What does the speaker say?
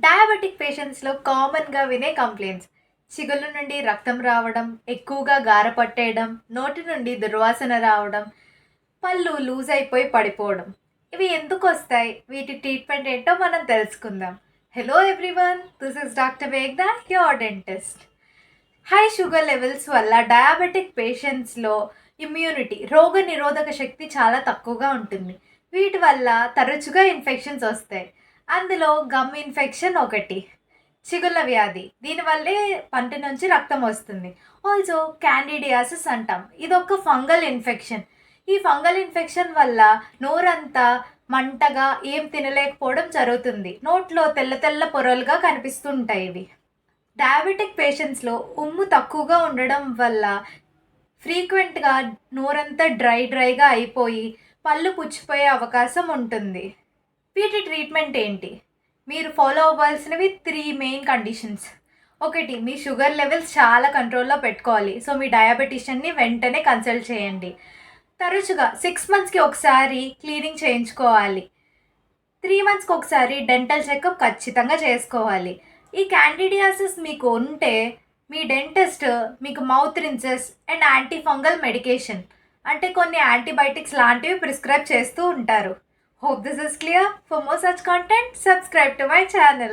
Diabetic పేషెంట్స్‌లో కామన్‌గా వినే complaints. చిగుళ్ళ నుండి రక్తం రావడం, ఎక్కువగా గార పట్టేయడం, నోటి నుండి దుర్వాసన రావడం, పళ్ళు లూజ్ అయిపోయి పడిపోవడం. ఇవి ఎందుకొస్తాయి? వీటి ట్రీట్మెంట్ ఏంటో మనం తెలుసుకుందాం. Hello everyone, this is doctor Vegda, your dentist. High sugar levels వల్ల డయాబెటిక్ పేషెంట్స్‌లో రోగనిరోధక శక్తి చాలా తక్కువగా ఉంటుంది. వీటి వల్ల తరచుగా ఇన్ఫెక్షన్స్ వస్తాయి. అందులో గమ్ ఇన్ఫెక్షన్ ఒకటి. చిగుళ్ళ వ్యాధి. దీనివల్లే పంటి నుంచి రక్తం వస్తుంది. ఆల్సో క్యాండిడియాసిస్ అంటాం. ఇదొక ఫంగల్ ఇన్ఫెక్షన్. ఈ ఫంగల్ ఇన్ఫెక్షన్ వల్ల నోరంతా మంటగా ఏం తినలేకపోవడం జరుగుతుంది. నోట్లో తెల్ల తెల్ల పొరలుగా కనిపిస్తుంటాయి ఇవి. డయాబెటిక్ పేషెంట్స్‌లో ఉమ్ము తక్కువగా ఉండడం వల్ల ఫ్రీక్వెంట్‌గా నోరంతా డ్రైగా అయిపోయి పళ్ళు పుచ్చిపోయే అవకాశం ఉంటుంది. వీటి ట్రీట్మెంట్ ఏంటి? మీరు ఫాలో అవ్వాల్సినవి 3 మెయిన్ కండిషన్స్. ఒకటి, మీ షుగర్ లెవెల్స్ చాలా కంట్రోల్‌లో పెట్టుకోవాలి. సో, మీ డయాబెటిషియన్‌ని వెంటనే కన్సల్ట్ చేయండి. తరచుగా 6 మంత్స్‌కి ఒకసారి క్లీనింగ్ చేయించుకోవాలి. 3 మంత్స్‌కి ఒకసారి డెంటల్ చెకప్ ఖచ్చితంగా చేసుకోవాలి. ఈ క్యాండిడియాసిస్ మీకు ఉంటే మీ డెంటిస్ట్ మీకు mouth rinses and anti fungal medication అంటే కొన్ని యాంటీబయాటిక్స్ లాంటివి ప్రిస్క్రైబ్ చేస్తూ ఉంటారు. Hope this is clear. For more such content, subscribe to my channel.